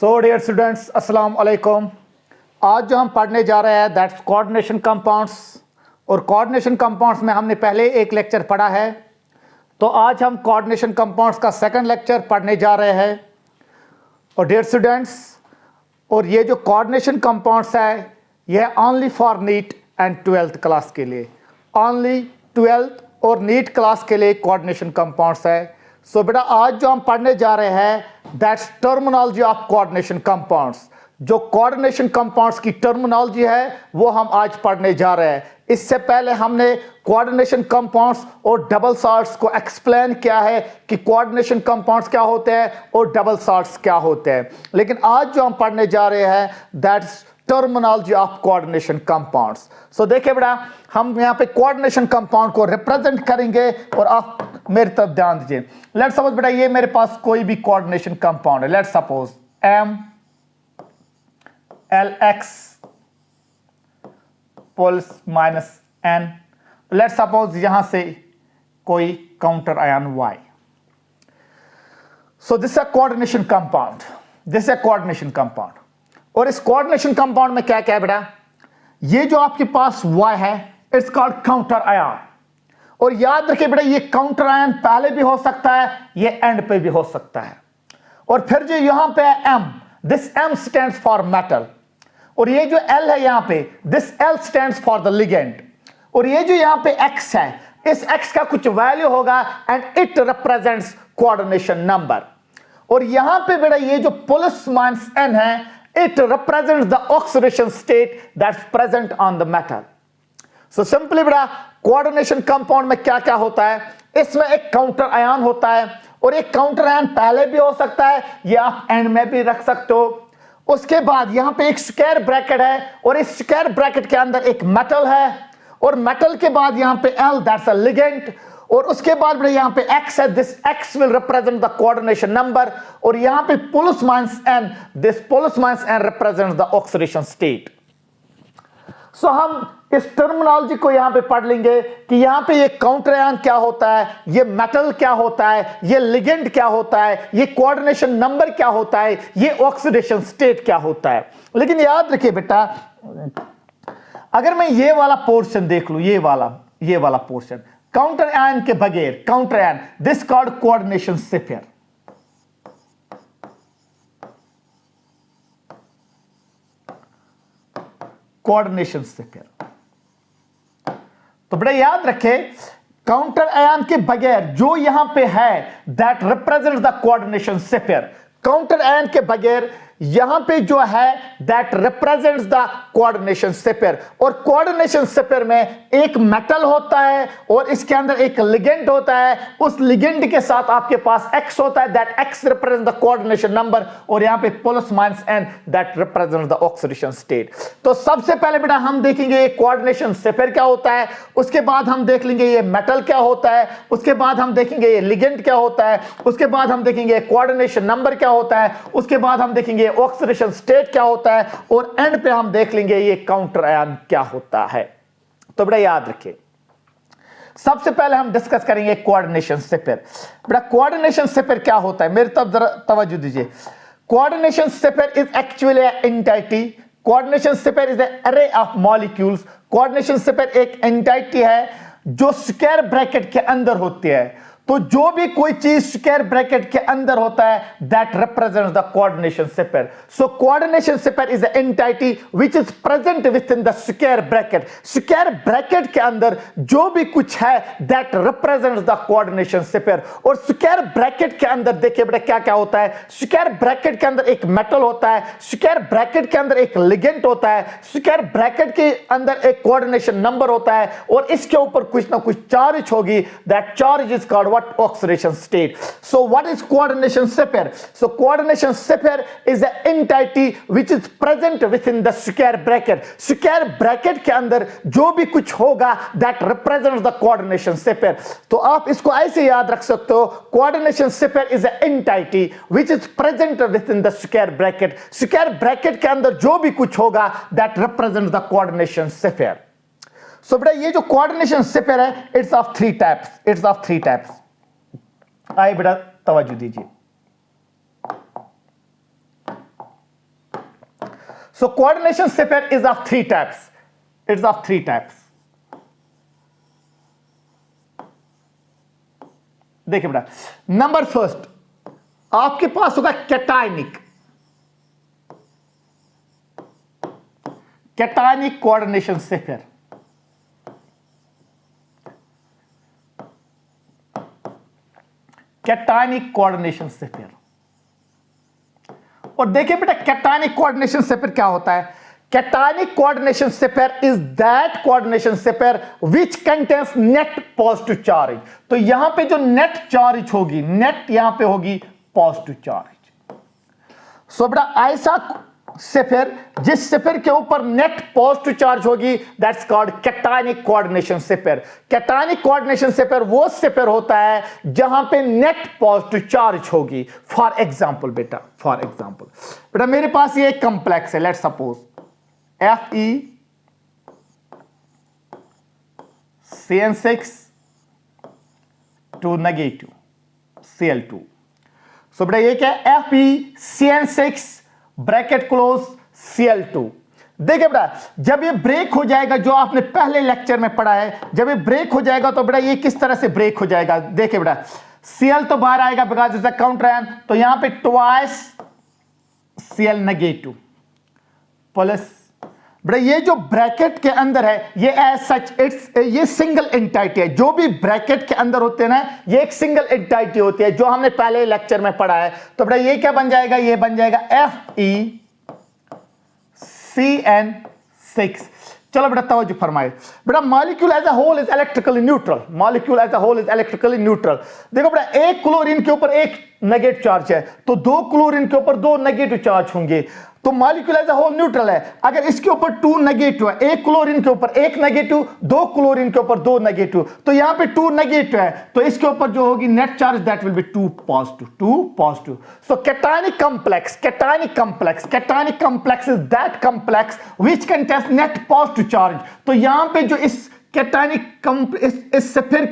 So dear students, अस्सलाम वालेकुम। आज जो हम पढ़ने जा रहे हैं दैट्स कोऑर्डिनेशन कंपाउंड्स। और कोऑर्डिनेशन कंपाउंड्स में हमने पहले एक लेक्चर पढ़ा है, तो आज हम कोऑर्डिनेशन कंपाउंड्स का सेकंड लेक्चर पढ़ने जा रहे हैं। और डियर स्टूडेंट्स, और ये जो कोऑर्डिनेशन कंपाउंड्स है यह only for NEET and 12th class के लिए, ओनली 12th और नीट क्लास के लिए कोऑर्डिनेशन कंपाउंड्स है। सो बेटा आज जो हम पढ़ने जा रहे हैं that's terminology of coordination compounds. जो कोऑर्डिनेशन कंपाउंड्स की टर्मिनोलॉजी है वो हम आज पढ़ने जा रहे हैं। इससे पहले हमने कोऑर्डिनेशन कंपाउंड्स और डबल सॉल्ट्स को एक्सप्लेन किया है कि कोऑर्डिनेशन कंपाउंड्स क्या होते हैं और डबल सॉल्ट्स क्या होते हैं। लेकिन आज जो हम पढ़ने जा रहे हैं that's terminology of coordination compounds. So देखिए बेटा, हम यहाँ पे कोऑर्डिनेशन कंपाउंड को रिप्रेजेंट करेंगे और आप मेरी तरफ ध्यान दीजिए। लेट्स सपोज बेटा ये मेरे पास कोई भी कोऑर्डिनेशन कंपाउंड है। Let's suppose MLX plus minus N। Let's suppose यहां से कोई counter ion Y। So this है कोऑर्डिनेशन कंपाउंड, दिस है कोऑर्डिनेशन कंपाउंड। और इस कोऑर्डिनेशन कंपाउंड में क्या क्या है बेटा, ये जो आपके पास Y है इट्स कॉल्ड काउंटर आयन। और याद रखिए बेटा, ये काउंटर आयन पहले भी हो सकता है, ये एंड पे भी हो सकता है। और फिर जो यहां पे है M, this M stands for metal. और ये जो L है यहां पे, this L stands for the ligand. और ये जो यहां पे X है, इस X का कुछ वैल्यू होगा and it represents coordination number. और यहां पे बेटा ये जो प्लस माइनस N है, it represents the oxidation state that's present on the metal. So simply बेटा कोऑर्डिनेशन कंपाउंड में क्या क्या होता है, इसमें एक काउंटर आयन होता है। और एक काउंटर आयन पहले भी हो सकता है, ये आप एंड में भी रख सकते हो। उसके बाद यहां पे एक स्क्वायर ब्रैकेट है और इस स्क्वायर ब्रैकेट के अंदर एक मेटल है। और मेटल के बाद यहां पे L, दैट्स अ लिगेंड। और उसके बाद यहां पे X है, this X will represent the coordination number. और यहां पे plus minus N, this plus minus N represents the oxidation state. So हम इस टर्मिनोलॉजी को यहां पे पढ़ लेंगे कि यहां पे ये काउंटर आयन क्या होता है, ये मेटल क्या होता है, ये लिगेंड क्या होता है, ये कोऑर्डिनेशन नंबर क्या होता है, ये ऑक्सीडेशन स्टेट क्या होता है। लेकिन याद रखिए बेटा, अगर मैं ये वाला पोर्शन देख लूं, ये वाला पोर्शन काउंटर आयन के बगैर, counter ion, this called coordination sphere. Coordination sphere. तो बेटा याद रखें, काउंटर आयन के बगैर जो यहां पे है that represents the coordination sphere. Counter ion के बगैर यहां पे जो है that represents the coordination sphere. और कोऑर्डिनेशन स्फीयर में एक मेटल होता है और इसके अंदर एक लिगेंड होता है। उस लिगेंड के साथ आपके पास X होता है, that X represents the coordination number. और यहां पे plus minus N, that represents the oxidation state. तो सबसे पहले बेटा हम देखेंगे ये कोऑर्डिनेशन स्फीयर क्या होता है, उसके बाद हम देख लेंगे ये मेटल क्या होता है, उसके बाद हम देखेंगे ये लिगेंड क्या होता है, उसके बाद हम देखेंगे कोऑर्डिनेशन नंबर क्या होता है, उसके बाद हम देखेंगे ऑक्सीडेशन स्टेट क्या होता है, और एंड पे हम देख लेंगे ये काउंटर आयन क्या होता है। तो बेटा याद रखिए, सबसे पहले हम डिस्कस करेंगे कोऑर्डिनेशन स्फीयर। बेटा कोऑर्डिनेशन स्फीयर क्या होता है, मेरी तरफ जरा तवज्जो दीजिए। Coordination sphere is actually an entity. Coordination sphere is an अरे ऑफ मॉलिक्यूल्स। कोऑर्डिनेशन स्फीयर एक एंटिटी है जो स्क्वायर ब्रैकेट के अंदर होती है। तो जो भी कोई चीज स्क्वायर ब्रैकेट के अंदर होता है that represents the coordination sphere. So coordination sphere is an entity which is present with in the square bracket. Square bracket के अंदर जो भी कुछ है that represents the coordination sphere. और स्क्वायर ब्रैकेट के अंदर देखिए बेटा क्या क्या होता है, स्क्वायर ब्रैकेट के अंदर एक मेटल होता है, स्क्वायर ब्रैकेट के अंदर एक लिगेंड होता है, स्क्वायर ब्रैकेट के अंदर एक कोऑर्डिनेशन नंबर होता है, और इसके ऊपर कुछ ना कुछ चार्ज होगी, that charge is called oxidation state. So what is coordination sphere? So coordination sphere is an entity which is present within the square bracket. Square bracket के अंदर जो भी कुछ होगा that represents the coordination sphere. तो आप इसको ऐसे याद रख सकते हो, coordination sphere is an entity which is present within the square bracket. Square bracket के अंदर जो भी कुछ होगा that represents the coordination sphere. So बेटा ये जो coordination sphere है, it's of three types. It's of three types. आइए बेटा तवज्जो दीजिए। So coordination sphere is of three types. It's of three types. देखिए बेटा, नंबर फर्स्ट आपके पास होगा cationic coordination sphere. Cationic coordination sphere. और देखिए बेटा, कैटायनिक कोऑर्डिनेशन स्फीयर क्या होता है? Cationic coordination sphere is that coordination sphere which contains net positive charge. तो यहां पे जो नेट चार्ज होगी, नेट यहां पे होगी पॉजिटिव चार्ज। सो बेटा ऐसा स्फीयर जिस स्फीयर के ऊपर नेट पॉजिटिव चार्ज होगी, that's called cationic coordination sphere. Cationic coordination sphere वो स्फीयर होता है जहां पे नेट पॉजिटिव चार्ज होगी। फॉर एग्जांपल बेटा मेरे पास ये एक कॉम्प्लेक्स है, let's suppose Fe CN6 to negative Cl2। सो बेटा ये क्या है? Fe CN6 bracket close Cl2। देखिए बेटा, जब ये ब्रेक हो जाएगा, जो आपने पहले लेक्चर में पढ़ा है, जब ये ब्रेक हो जाएगा तो बेटा ये किस तरह से ब्रेक हो जाएगा? देखिए बेटा, Cl तो बाहर आएगा because it's a counter ion, तो यहां पे ट्वाइस Cl नेगेटिव प्लस बेटा ये जो ब्रैकेट के अंदर है ये एज सच ये सिंगल एंटाइटी है। जो भी ब्रैकेट के अंदर होते हैं ना, ये एक सिंगल एंटाइटी होती है, जो हमने पहले लेक्चर में पढ़ा है। तो बेटा ये क्या बन जाएगा? ये बन जाएगा FeCN6। चलो बेटा तवज्जो फरमाए। बेटा molecule as a whole is electrically neutral. देखो बेटा, एक क्लोरीन के ऊपर एक नेगेटिव चार्ज है, तो दो क्लोरीन के ऊपर दो नेगेटिव चार्ज होंगे, तो molecule as a whole neutral है। अगर इसके ऊपर टू नेगेटिव है, एक क्लोरीन के ऊपर एक नेगेटिव, दो क्लोरीन के ऊपर दो नेगेटिव, तो यहां पे टू नेगेटिव है, तो इसके ऊपर जो होगी net charge that will be two positive. So cationic complex is that complex which contains net positive charge. तो यहां पे जो इस कैटायनिक इस स्फीयर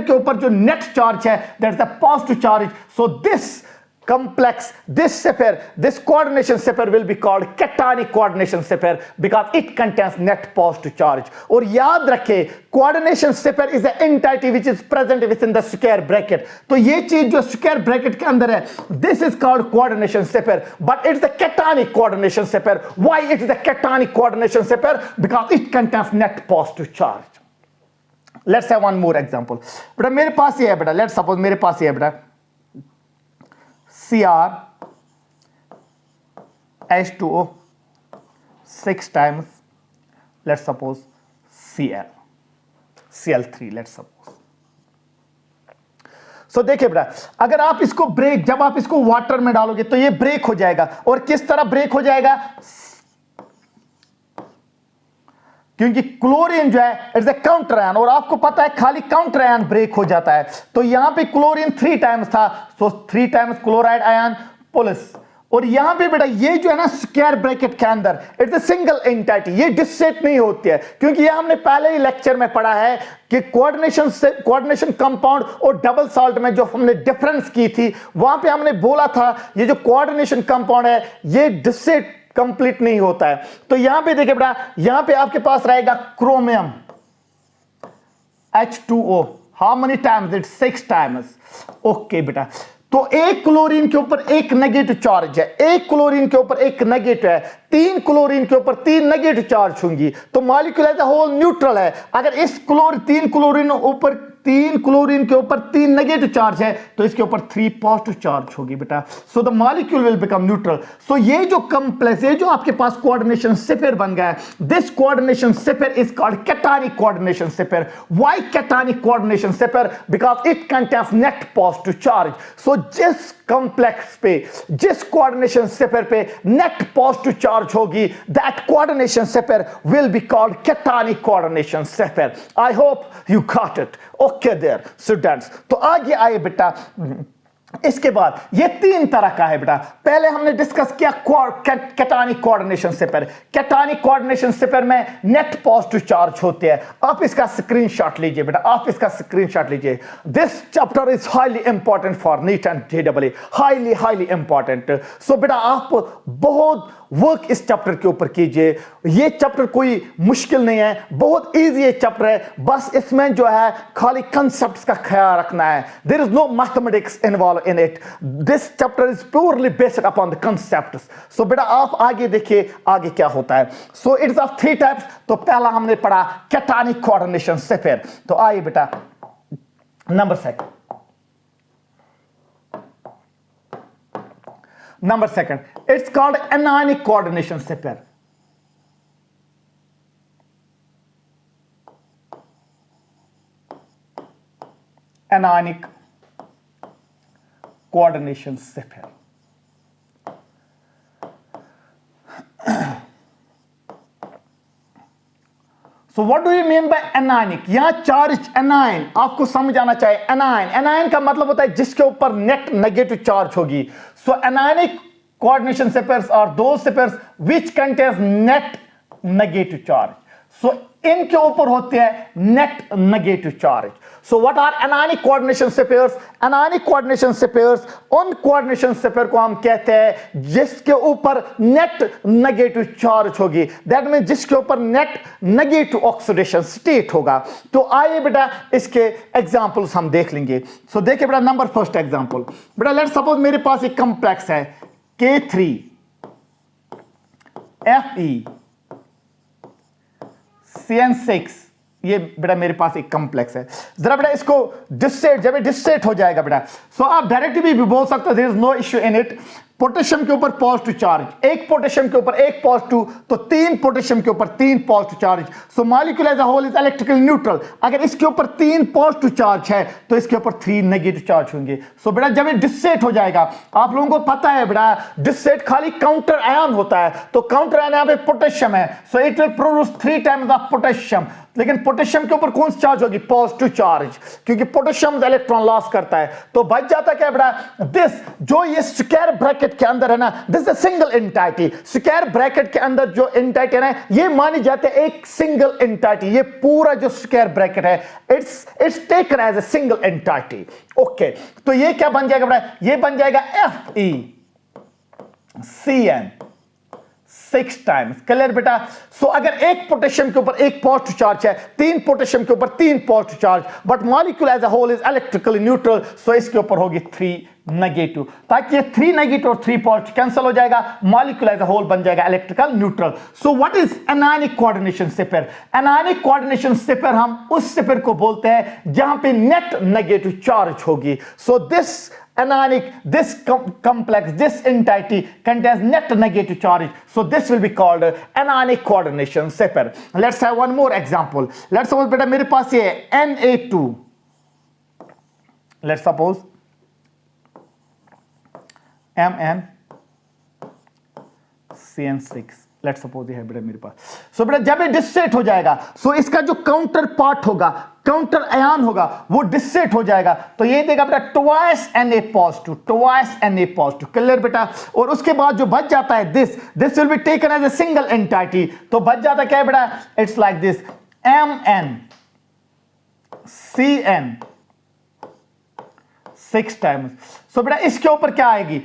के ऊपर जो नेट चार्ज है that is the positive charge. So this coordination sphere will be called cationic coordination sphere because it contains net positive charge। और याद रखें, coordination sphere is an entity which is present within the square bracket। तो ये चीज जो square bracket के अंदर है, this is called coordination sphere, but it's the cationic coordination sphere। Why it is the cationic coordination sphere? Because it contains net positive charge। Let's have one more example। बेटा मेरे पास ये है बेटा, let's suppose मेरे पास ये है बेटा Cr H2O 6 times, let's suppose Cl3, let's suppose। सो देखिए बेटा, अगर आप इसको जब आप इसको वाटर में डालोगे तो ये ब्रेक हो जाएगा। और किस तरह ब्रेक हो जाएगा? क्योंकि क्लोरीन जो है इट्स अ काउंटर आयन, और आपको पता है खाली काउंटर आयन ब्रेक हो जाता है। तो यहां पे क्लोरीन 3 टाइम्स था, सो 3 टाइम्स क्लोराइड आयन प्लस। और यहां पे बेटा ये जो है ना स्क्वायर ब्रैकेट के अंदर इट्स अ सिंगल एंटिटी, ये डिसोसिएट नहीं होती है, क्योंकि ये हमने पहले ही लेक्चर में पढ़ा है कि कोऑर्डिनेशन कंपाउंड और डबल सॉल्ट में जो हमने डिफरेंस की थी, वहां पे हमने बोला था ये जो कोऑर्डिनेशन कंपाउंड है ये डिसोसिएट कंप्लीट नहीं होता है। तो यहां पे देखिए बेटा, यहां पे आपके पास रहेगा chromium H2O, how many times? It's 6 times. Okay बेटा, तो एक क्लोरीन के ऊपर एक नेगेटिव चार्ज है, एक क्लोरीन के ऊपर एक नेगेटिव है, 3 क्लोरीन के ऊपर 3 नेगेटिव चार्ज होंगी, तो molecule as a whole neutral है। अगर इस 3 क्लोरीन के ऊपर 3 नेगेटिव चार्ज है, तो इसके ऊपर 3 पॉजिटिव चार्ज होगी बेटा। So the molecule will become neutral. So ये जो कॉम्प्लेक्स, ये जो आपके पास कोऑर्डिनेशन स्फीयर बन गया है, this coordination sphere is called cationic coordination sphere. Why cationic coordination sphere? Because it contains net positive charge. So जिस कॉम्प्लेक्स पे, जिस कोऑर्डिनेशन स्फीयर पे नेट पॉजिटिव चार्ज होगी, that coordination sphere will be called cationic coordination sphere. I hope you got it. Okay there students, तो आगे आए बेटा, इसके बाद ये तीन तरह का है बेटा। पहले हमने डिस्कस किया cationic coordination sipper. Cationic coordination sipper में नेट पॉजिटिव चार्ज होते हैं। आप इसका स्क्रीनशॉट लीजिए बेटा, आप इसका स्क्रीनशॉट लीजिए। This chapter is highly important for NEET and JEE, highly important. So बेटा आप बहुत वर्क इस चैप्टर के ऊपर कीजिए। ये चैप्टर कोई मुश्किल नहीं है, बहुत इजी ये चैप्टर है। बस इसमें जो है खाली कंसेप्ट्स का ख्याल रखना है। There is no mathematics involve in it. This chapter is purely based upon the concepts. So बेटा आप आगे देखिए आगे क्या होता है। So it's of three types. तो पहला हमने पढ़ा कैटायनिक कोऑर्डिनेशन सिपर। तो आइए बेटा number second, number second, it's called anionic coordination sipper. anionic coordination sipper. So what do you mean by anionic? यहां चार्ज एनायन आपको समझ आना चाहिए। एनायन, एनायन का मतलब होता है जिसके ऊपर नेट नेगेटिव चार्ज होगी। So anionic coordination spheres are those spheres which contains net negative charge. So इनके ऊपर होते हैं net negative charge. So what are anionic coordination spheres? Anionic coordination spheres उन कोऑर्डिनेशन सिपर को हम कहते हैं जिसके ऊपर नेट नेगेटिव चार्ज होगी। दैट मीन जिसके ऊपर नेट नेगेटिव ऑक्सीडेशन स्टेट होगा। तो आइए बेटा इसके एग्जांपल्स हम देख लेंगे। सो देखिए बेटा नंबर फर्स्ट एग्जांपल। बेटा लेट्स सपोज मेरे पास एक कॉम्प्लेक्स है K3 Fe CN6। ये बेटा मेरे पास एक कॉम्प्लेक्स है। जरा बेटा इसको डिस्टेट, जब डिस्टेट हो जाएगा बेटा, सो आप डायरेक्टली भी बोल सकते हो there is no issue in it. Potassium के ऊपर पॉजिटिव चार्ज, एक पोटेशियम के ऊपर एक पॉजिटिव, तो तीन पोटेशियम के ऊपर तीन positive charge. So molecule as a whole is electrically neutral. अगर इसके ऊपर तीन पॉजिटिव चार्ज है तो इसके ऊपर थ्री नेगेटिव चार्ज होंगे। सो बेटा जब ये डिस्टेट हो जाएगा, आप लोगों को पता है बेटा डिस्टेट खाली काउंटर आयन होता है। तो काउंटर आयन यहां पे पोटेशियम है, so it will produce 3 times of potassium. लेकिन पोटेशियम के ऊपर कौन सा चार्ज होगी? पॉजिटिव चार्ज, क्योंकि पोटेशियम इलेक्ट्रॉन लॉस करता है। तो बच जाता क्या बेटा? दिस जो ये स्क्वायर ब्रैकेट के अंदर है ना, this is single entity. Square bracket के अंदर जो एंटाइटी है ये मानी जाते हैं एक सिंगल एंटाइटी। ये पूरा जो स्क्वायर ब्रैकेट है it's taken as a single entity. Okay, तो ये क्या बन जाएगा बेटा? ये बन जाएगा FeCN 6 टाइम्स। क्लियर बेटा? सो अगर एक पोटेशियम के ऊपर एक पॉजिटिव चार्ज है, तीन पोटेशियम के ऊपर तीन positive charge, but molecule as a whole is electrically neutral, so इसके ऊपर होगी 3 नेगेटिव। ताकि ये 3 नेगेटिव और 3 पॉजिटिव कैंसिल हो जाएगा, मॉलिक्यूल एज अ होल बन जाएगा electrical neutral. So what is anionic coordination sipper? Anionic coordination sipper हम उस सिपर को बोलते हैं जहां पे नेट नेगेटिव चार्ज होगी। So this anionic, this complex, this entity contains net negative charge, so this will be called anionic coordination sipper. Let's have one more example. Let's suppose बेटा मेरे पास ये Na2, let's suppose MnCN6, let's suppose ये है बेटा मेरे पास। सो बेटा जब ये डिस्टेट हो जाएगा, सो इसका जो काउंटर पार्ट होगा, काउंटर आयन होगा, वो डिस्टेट हो जाएगा। तो ये देगा बेटा twice Na positive, twice Na positive. Clear बेटा? और उसके बाद जो बच जाता है this will be taken as a single entity. तो बच जाता क्या है बेटा? It's like this MnCN 6 times. So बेटा इसके ऊपर क्या आएगी?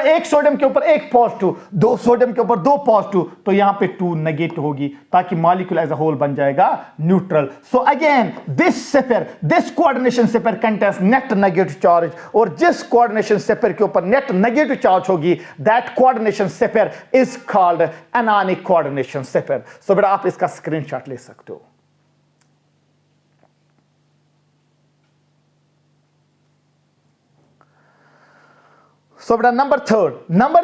एक सोडियम के ऊपर एक पॉजिटिव, दो सोडियम के ऊपर दो पॉजिटिव, तो यहां पे 2 नेगेटिव होगी, ताकि मॉलिक्यूल एज अ होल बन जाएगा neutral. So again this sphere, this coordination sphere contains net negative charge, और जिस कोऑर्डिनेशन सिपर के ऊपर नेट नेगेटिव चार्ज होगी, that coordination sphere is called anionic coordination sphere. So बेटा आप इसका स्क्रीनशॉट ले सकते हो। सो बेटा नंबर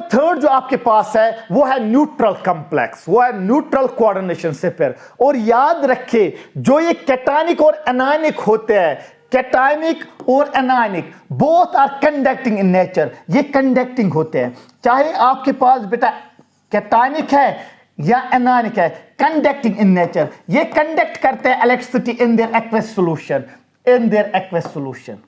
थर्ड जो आपके पास है वो है न्यूट्रल कॉम्प्लेक्स, वो है न्यूट्रल कोऑर्डिनेशन सिपर। और याद रखिए जो ये कैटायनिक और एनायनिक होते हैं, कैटायनिक और anionic both are conducting in nature, ये कंडक्टिंग होते हैं। चाहे आपके पास बेटा कैटायनिक है या एनायनिक है, कंडक्टिंग इन नेचर, ये कंडक्ट करते हैं electricity in their aqueous solution,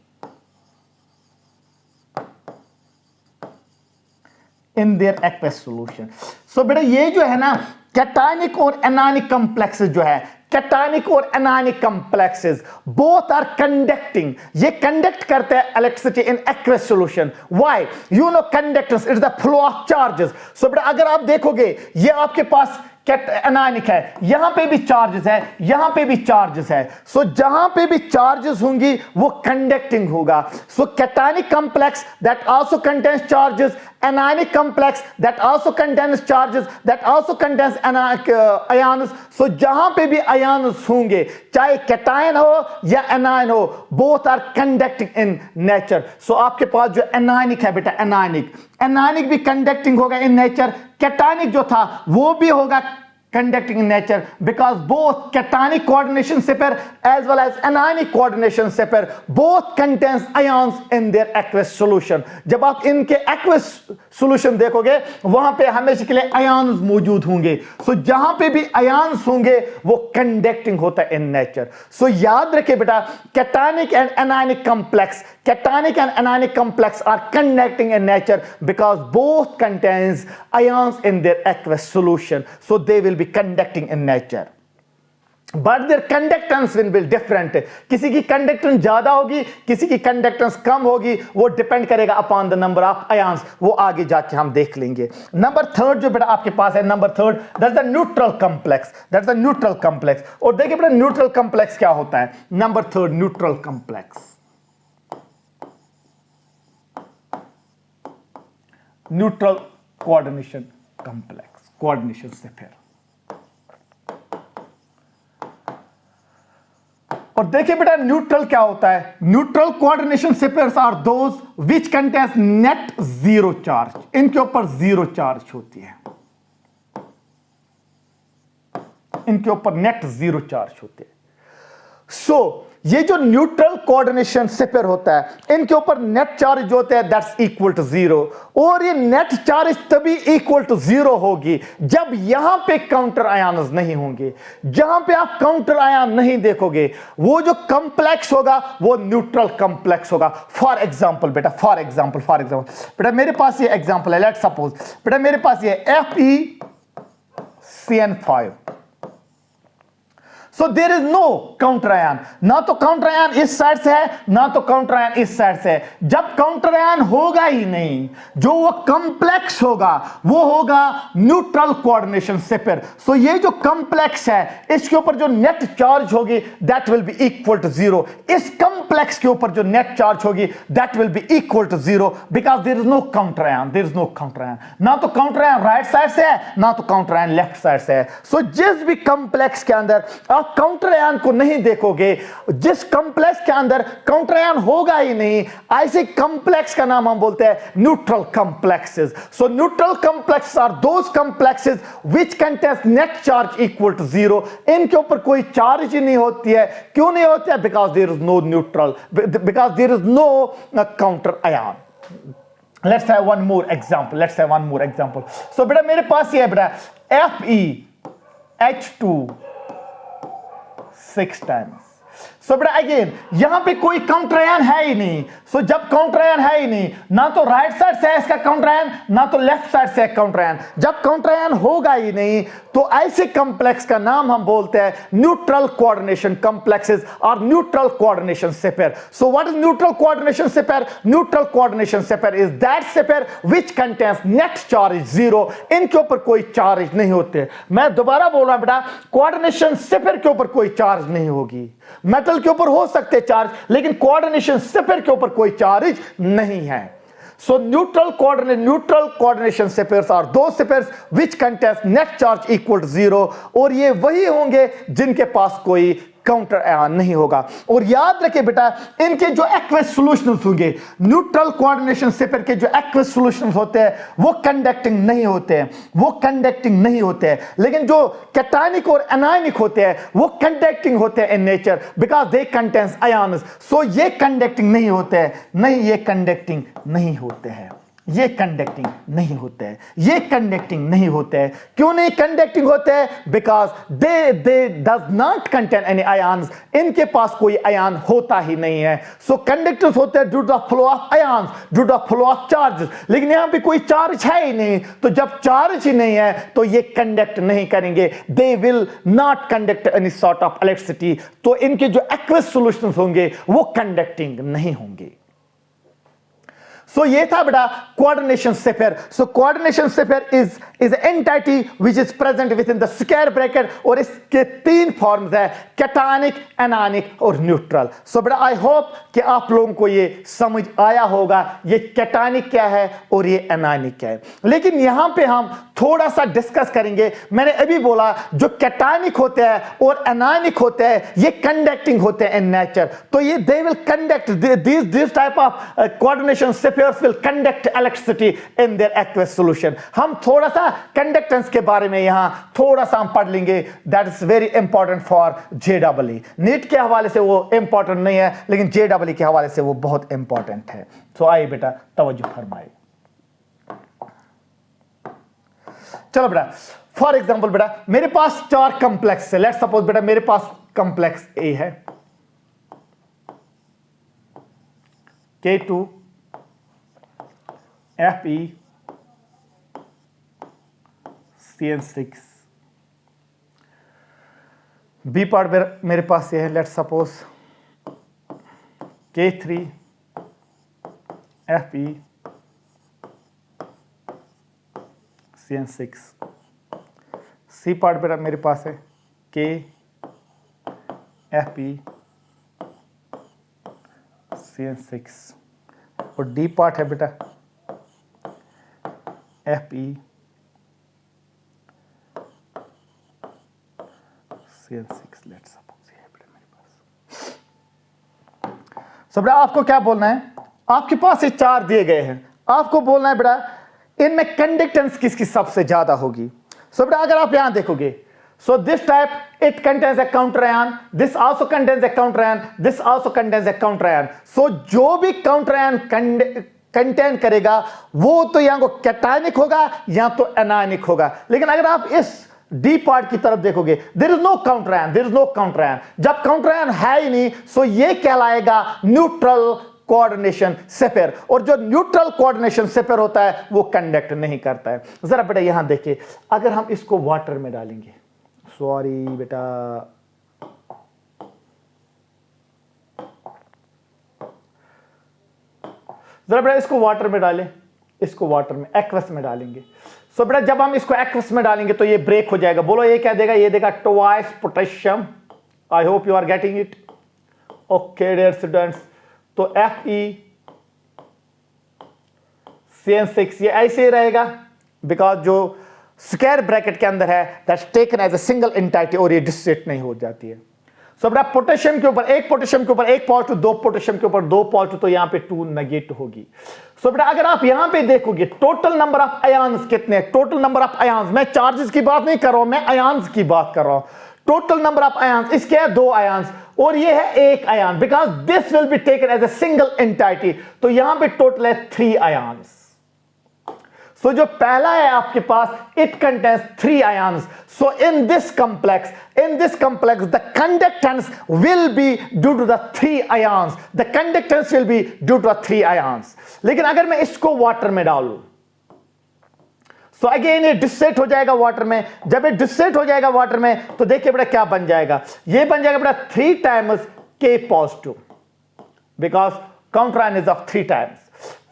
in their aqueous solution. So बेटा ये जो है ना कैटायनिक और एनायनिक कॉम्प्लेक्सेस जो है, कैटायनिक और anionic complexes both are conducting, ये कंडक्ट करते हैं electricity in aqueous solution. Why? You know conductance is the flow of charges. So बेटा अगर आप देखोगे ये आपके पास एनायनिक है, यहां पे भी चार्जेस है, यहां पे भी चार्जेस है। सो जहां पे भी चार्जेस होंगी वो कंडक्टिंग होगा। So cationic complex that also contains charges, anionic complex that also contains charges, that also contains ions. So जहां पे भी ions होंगे, चाहे cation हो या anion हो, both are conducting in nature. So आपके पास जो anionic है बेटा, anionic भी conducting होगा in nature, cationic जो था वो भी होगा conducting in nature, because both cationic coordination pair as well as anionic coordination pair both contains ions in their aqueous solution. जब आप इनके aqueous solution देखोगे वहां पे हमेशा के लिए ions मौजूद होंगे। so जहां पे भी ions होंगे वो conducting होता है in nature. so याद रखिए बेटा cationic and anionic complex are conducting in nature because both contains ions in their aqueous solution, so they will be conducting in nature, but their conductance will be different. किसी की conductance ज्यादा होगी, किसी की conductance कम होगी, वो depend करेगा upon the number of ions. वो आगे जाके हम देख लेंगे। नंबर थर्ड जो बेटा आपके पास है, number third that's the neutral complex, और देखिए बेटा न्यूट्रल कॉम्प्लेक्स क्या होता है। Number third neutral complex, neutral coordination complex, coordination से फिर। और देखिए बेटा न्यूट्रल क्या होता है। Neutral coordination pairs are those which contains net zero charge, इनके ऊपर जीरो चार्ज होती है, इनके ऊपर नेट जीरो चार्ज होते हैं। सो ये जो न्यूट्रल कोऑर्डिनेशन पेयर होता है इनके ऊपर नेट चार्ज जो होता है दैट्स इक्वल टू जीरो, और ये नेट चार्ज तभी इक्वल टू जीरो होगी जब यहां पे काउंटर आयन्स नहीं होंगे। जहां पे आप काउंटर आयन नहीं देखोगे वो जो कॉम्प्लेक्स होगा वो न्यूट्रल कॉम्प्लेक्स होगा। फॉर एग्जांपल बेटा, फॉर एग्जांपल बेटा मेरे पास ये एग्जांपल है, लेट्स सपोज बेटा मेरे पास ये FeCN5। So there is no counter ion, ना तो काउंटर आयन इस साइड से है ना तो काउंटर आयन इस साइड से है। जब काउंटर आयन होगा ही नहीं, जो वो कॉम्प्लेक्स होगा वो होगा न्यूट्रल कोऑर्डिनेशन पेयर। सो ये जो कॉम्प्लेक्स है इसके ऊपर जो नेट चार्ज होगी that will be equal to zero. इस कॉम्प्लेक्स के ऊपर जो नेट चार्ज होगी that will be equal to zero because there is no counter ion, ना तो काउंटर आयन राइट साइड से है ना तो काउंटर आयन लेफ्ट साइड से है। सो जिस भी कॉम्प्लेक्स के अंदर आप काउंटर आयन को नहीं देखोगे, जिस कॉम्प्लेक्स के अंदर काउंटर आयन होगा ही नहीं, ऐसे कॉम्प्लेक्स का नाम हम बोलते हैं neutral complexes. So neutral complexes are those complexes which contains net charge equal to zero. इनके ऊपर कोई चार्ज ही नहीं होती है। क्यों नहीं होती है? Because there is no neutral, because there is no counter ion. Let's have one more example. So बेटा मेरे पास ये है बेटा FeH2 6 times। सो बेटा अगेन यहां पे कोई काउंटर आयन है ही नहीं। सो जब काउंटर आयन है ही नहीं, ना तो राइट साइड से है इसका काउंटर आयन ना तो लेफ्ट साइड से है काउंटर आयन, जब काउंटर आयन होगा ही नहीं तो ऐसे कॉम्प्लेक्स का नाम हम बोलते हैं न्यूट्रल कोऑर्डिनेशन कॉम्प्लेक्सेस और neutral coordination pair. So what is neutral coordination pair? Neutral coordination pair is that pair which contains net charge zero. इनके ऊपर कोई चार्ज नहीं होते। मैं दोबारा बोल रहा हूं बेटा, कोऑर्डिनेशन पेयर के ऊपर कोई चार्ज नहीं होगी। मेटल के ऊपर हो सकते चार्ज, लेकिन कोऑर्डिनेशन पेयर के ऊपर कोई चार्ज नहीं है। So neutral coordination pairs are those pairs which contains net charge equal to zero, और ये वही होंगे जिनके पास कोई काउंटर आयन नहीं होगा। और याद रखिए बेटा इनके जो एक्वस सॉल्यूशंस होंगे, न्यूट्रल कोऑर्डिनेशन पेयर के जो एक्वस सॉल्यूशंस होते हैं वो कंडक्टिंग नहीं होते हैं, लेकिन जो कैटायनिक और एनायनिक होते हैं वो कंडक्टिंग होते हैं in nature because they contains ions. So ये कंडक्टिंग नहीं होते हैं, ये कंडक्टिंग नहीं होते हैं। ये कंडक्टिंग नहीं होते हैं, ये कंडक्टिंग नहीं होते हैं। क्यों नहीं कंडक्टिंग होते हैं? Because they does not contain any ions, इनके पास कोई आयन होता ही नहीं है। सो कंडक्टर्स होते हैं due to the flow of ions, due to the flow of charges. लेकिन यहां पे कोई चार्ज है ही नहीं, तो जब चार्ज ही नहीं है तो ये कंडक्ट नहीं करेंगे, they will not conduct any sort of electricity. तो इनके जो एक्वस सॉल्यूशंस होंगे वो कंडक्टिंग नहीं होंगे। सो ये था बेटा coordination sphere. So coordination sphere is entity which is present with in the square bracket, और इसके तीन फॉर्म्स है, कैटायनिक, एनायनिक और न्यूट्रल। सो बेटा आई होप कि आप लोगों को ये समझ आया होगा ये कैटायनिक क्या है और ये एनायनिक क्या है। लेकिन यहां पे हम थोड़ा सा डिस्कस करेंगे। मैंने अभी बोला जो कैटायनिक होते हैं और एनायनिक होते हैं ये कंडक्टिंग होते हैं इन नेचर, तो ये they will conduct this type of coordination spheres will conduct electricity in their aqueous solution। हम थोड़ा सा कंडक्टेंस के बारे में यहां थोड़ा सा हम पढ़ लेंगे, that is very important for JEE। NEET के हवाले से वो इंपॉर्टेंट नहीं है, लेकिन JEE के हवाले से वो बहुत इंपॉर्टेंट है। सो आइए बेटा तवज्जो फरमाइए। चलो बेटा फॉर एग्जांपल बेटा मेरे पास चार कॉम्प्लेक्स है। लेट्स सपोज बेटा मेरे पास कॉम्प्लेक्स ए है, K2 Fe CN6। B part मेरे पास ये है, let's suppose K3 Fe CN6। C part बेटा मेरे पास है K Fe CN6, और डी पार्ट है बेटा Fe CN6। लेट्स सपोज ये है बेटा मेरे पास। सो बेटा आपको क्या बोलना है, आपके पास ये चार दिए गए हैं, आपको बोलना है बेटा इनमें कंडक्टेंस किसकी सबसे ज्यादा होगी। सो बेटा अगर आप यहां देखोगे, so this type it contains a counter ion, this also contains a counter ion, this also contains a counter ion। so जो भी counter ion कंटेन करेगा वो तो यहां को कैटायनिक होगा या तो एनायनिक होगा। लेकिन अगर आप इस डी पार्ट की तरफ देखोगे, there is no counter ion, there is no counter ion. जब काउंटर आयन है ही नहीं, सो ये कहलाएगा न्यूट्रल कोऑर्डिनेशन स्फीयर, और जो न्यूट्रल कोऑर्डिनेशन स्फीयर होता है वो कंडक्ट नहीं करता है। जरा बेटा यहां देखिए, अगर हम इसको वाटर में डालेंगे, सॉरी बेटा जरा बेटा इसको वाटर में डालें, इसको वाटर में एक्वस में डालेंगे। सो बेटा जब हम इसको एक्वस में डालेंगे तो ये ब्रेक हो जाएगा। बोलो ये क्या देगा, ये देगा twice potassium. I hope you are getting it. Okay dear students, तो Fe CN6 ये ऐसे ही रहेगा, बिकॉज जो स्क्वायर ब्रैकेट के अंदर है that's taken as a single entity, और ये डिसोसिएट नहीं हो जाती है। सो बेटा पोटेशियम के ऊपर एक पोटेशियम के ऊपर एक पॉजिटिव, दो पोटेशियम के ऊपर दो पॉजिटिव, तो यहां पे 2 नेगेटिव होगी। सो बेटा अगर आप यहां पे देखोगे टोटल नंबर ऑफ आयन्स कितने, टोटल नंबर ऑफ आयन्स, मैं चार्जेस की बात नहीं कर रहा हूं, मैं आयन्स की बात कर रहा हूं। टोटल नंबर ऑफ आयन्स इसके है 2 आयन्स, और ये है 1 ion, because this will be taken as a single entity, तो यहां पे टोटल है 3 आयन्स। सो जो पहला है आपके पास, it contains 3 ions. So in this complex the conductance will be due to the 3 ions, the conductance will be due to the 3 ions। लेकिन अगर मैं इसको वाटर में डालूं, सो अगेन ये डिसोसिएट हो जाएगा वाटर में। जब ये डिसोसिएट हो जाएगा वाटर में, तो देखिए बेटा क्या बन जाएगा, ये बन जाएगा बेटा 3 times K positive, because counter ion is of 3 times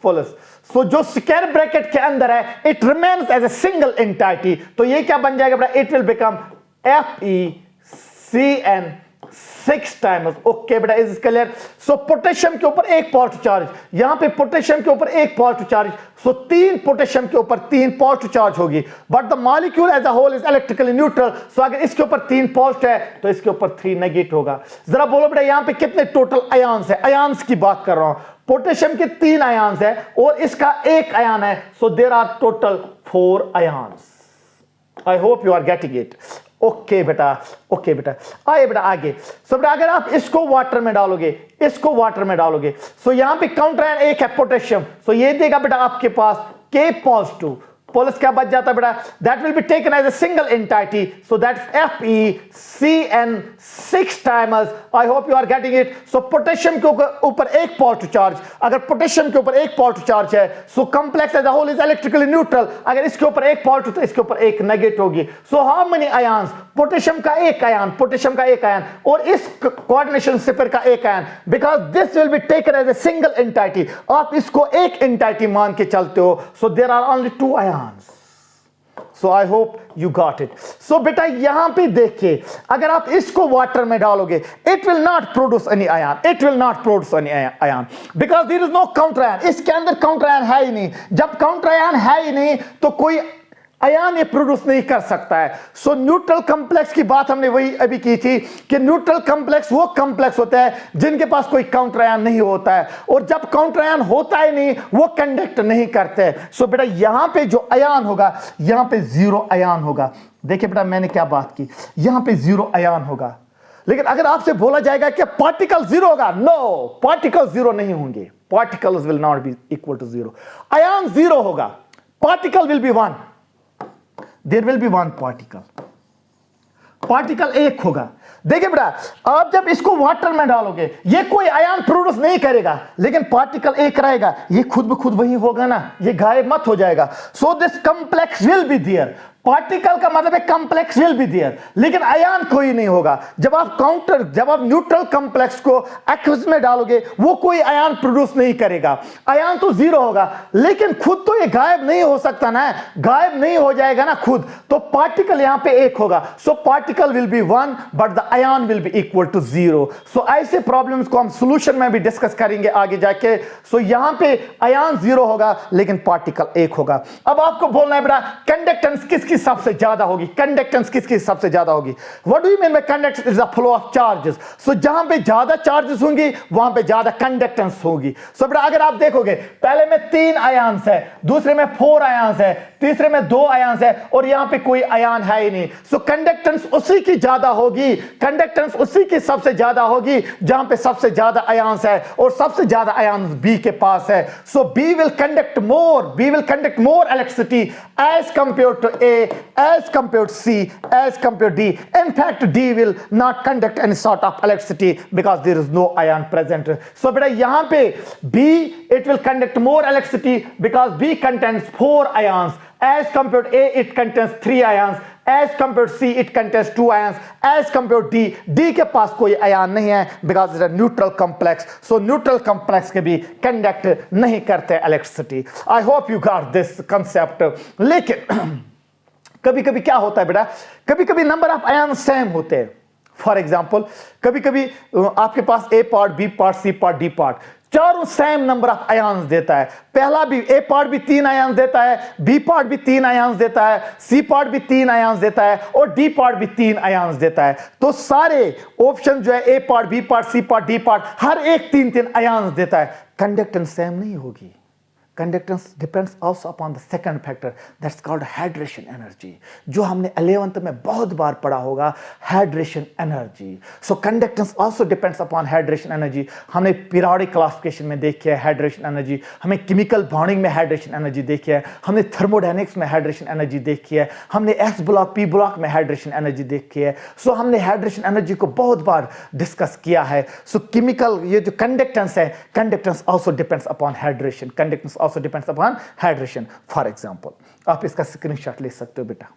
फुलस। सो जो स्क्वायर ब्रैकेट के अंदर है it remains as a single entity, तो ये क्या बन जाएगा बेटा, it will become FeCN6 times. Okay बेटा इज क्लियर। सो पोटेशियम के ऊपर एक पॉजिटिव चार्ज, यहां पे पोटेशियम के ऊपर एक पॉजिटिव चार्ज, सो 3 पोटेशियम के ऊपर 3 पॉजिटिव चार्ज होगी, but the molecule as a whole is electrically neutral. So अगर इसके ऊपर 3 पॉजिटिव है तो इसके ऊपर 3 नेगेटिव होगा। जरा बोलो बेटा यहां पे कितने टोटल आयन्स है, आयन्स की बात कर रहा हूं। पोटेशियम के 3 आयन्स है और इसका 1 आयन है, so there are total 4 ions. I hope you are getting it. Okay बेटा, ओके बेटा, आइए बेटा आगे। सो बेटा अगर आप इसको वाटर में डालोगे, इसको वाटर में डालोगे, सो यहां पे काउंटर आयन एक है पोटेशियम, सो ये देगा बेटा आपके पास K पॉजिटिव, प्लस क्या बच जाता है बेटा, that will be taken as a single entity, so that's FeCN 6 timers. I hope you are getting it. So potassium के ऊपर एक पॉजिटिव चार्ज, अगर पोटेशियम के ऊपर एक पॉजिटिव चार्ज है, so complex as a whole is electrically neutral. अगर इसके ऊपर एक पॉजिटिव तो इसके ऊपर एक नेगेटिव होगी। So how many ions, potassium का एक आयन, पोटेशियम का एक आयन, और इस कोऑर्डिनेशन सिपर का एक ion, because this will be taken as a single entity. आप इसको एक एंटाइटी मान के चलते हो, so there are only 2 ions. So I hope you got it. So बेटा यहां पे देखिए, अगर आप इसको वाटर में डालोगे, it will not produce any ion. It will not produce any ion because there is no counter ion. इसके अंदर counter ion है ही नहीं। जब counter ion है ही नहीं तो कोई आयन ये प्रोड्यूस नहीं कर सकता है। सो न्यूट्रल कॉम्प्लेक्स की बात हमने वही अभी की थी कि न्यूट्रल कॉम्प्लेक्स वो कॉम्प्लेक्स होता है जिनके पास कोई काउंटर आयन नहीं होता है, और जब काउंटर आयन होता ही नहीं वो कंडक्ट नहीं करते। सो बेटा यहां पे जो आयन होगा, यहां पे 0 आयन होगा। देखिए बेटा मैंने क्या बात की, यहां पे 0 आयन होगा। लेकिन अगर आपसे बोला जाएगा कि पार्टिकल 0 होगा, नो, पार्टिकल 0 नहीं होंगे। Particles will not be equal to 0। Ion 0 होगा, particle will be 1। There will be 1 particle, particle 1 होगा। देखिए बेटा आप जब इसको वाटर में डालोगे ये कोई आयन प्रोड्यूस नहीं करेगा, लेकिन पार्टिकल 1 रहेगा, ये खुद ब खुद वही होगा ना, ये गायब मत हो जाएगा। So this complex will be there. Particle का मतलब है कॉम्प्लेक्स विल बी देयर, लेकिन आयन कोई नहीं होगा। जब आप न्यूट्रल कॉम्प्लेक्स को एक्वस में डालोगे वो कोई आयन प्रोड्यूस नहीं करेगा। आयन तो 0 होगा, लेकिन खुद तो ये गायब नहीं हो सकता ना, गायब नहीं हो जाएगा ना खुद, तो पार्टिकल यहां पे 1 होगा। So particle will be 1 but the ion will be equal to 0। So ऐसे प्रॉब्लम्स को हम सोल्यूशन में भी डिस्कस करेंगे आगे जाके। सो यहां पे आयन 0 होगा लेकिन पार्टिकल 1 होगा। अब आपको बोलना है बेटा कंडक्टेंस किसकी सबसे ज्यादा होगी, कंडक्टेंस किसकी सबसे ज्यादा होगी। What do you mean by conductance? Is the flow of charges. So जहां पे ज्यादा चार्जेस होंगी वहां पे ज्यादा कंडक्टेंस होगी। सो बेटा अगर आप देखोगे पहले में 3 आयन्स है, दूसरे में 4 आयन्स है, तीसरे में 2 आयन्स है, और यहां पे कोई आयन है ही नहीं। सो कंडक्टेंस उसी की ज्यादा होगी, कंडक्टेंस उसी की सबसे ज्यादा होगी जहां पे सबसे ज्यादा आयन्स है, और सबसे ज्यादा आयन्स बी के पास है। So B will conduct more electricity as compare to A, as compared to C, as compared to D. In fact, D will not conduct any sort of electricity because there is no ion present. So बेटा यहाँ पे B it will conduct more electricity because B contains 4 ions. As compared to A, it contains 3 ions. As compared to C, it contains 2 ions. As compared to D के पास कोई ion नहीं है because it's a neutral complex. So neutral complex के भी conduct नहीं करते electricity. I hope you got this concept. लेकिन कभी कभी क्या होता है बेटा, कभी कभी नंबर ऑफ आयन सेम होते हैं। फॉर एग्जाम्पल कभी कभी आपके पास A part, B part, C part, D part, चारों सेम नंबर ऑफ आयन्स देता है। पहला भी ए पार्ट भी 3 आयन्स देता है, बी पार्ट भी 3 आयन्स देता है, सी पार्ट भी 3 आयन्स देता है, और डी पार्ट भी 3 आयन्स देता है। तो सारे ऑप्शन जो है A part, B part, C part, D part, हर एक 3-3 आयन्स देता है। कंडक्टेंस सेम नहीं होगी। Conductance depends also upon the second factor that's called hydration energy, जो हमने 11th में बहुत बार पढ़ा होगा, hydration energy. So conductance also depends upon hydration energy. हमने periodic classification में देखी है hydration energy, हमें chemical bonding में hydration energy देखी है, हमने thermodynamics में hydration energy देखी है, हमने S block, P block में hydration energy देखी है। So हमने hydration energy को बहुत बार डिस्कस किया है। So chemical ये जो conductance है, conductance also depends upon hydration. Conductance also depends upon hydration. For example, आप इसका स्क्रीनशॉट ले सकते हो बेटा।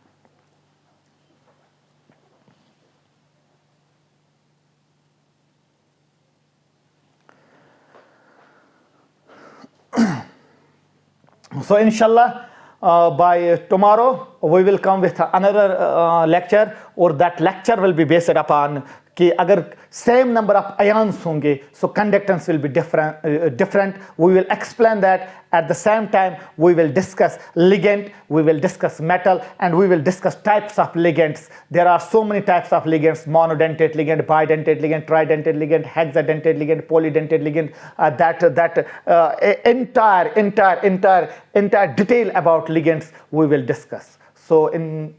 So inshallah by tomorrow we will come with another lecture, or that lecture will be based upon कि अगर same number of ions होंगे so conductance will be different. We will explain that at the same time we will discuss ligand, we will discuss metal, and we will discuss types of ligands. There are so many types of ligands, monodentate ligand, bidentate ligand, tridentate ligand, hexadentate ligand, polydentate ligand, that entire detail about ligands we will discuss. So in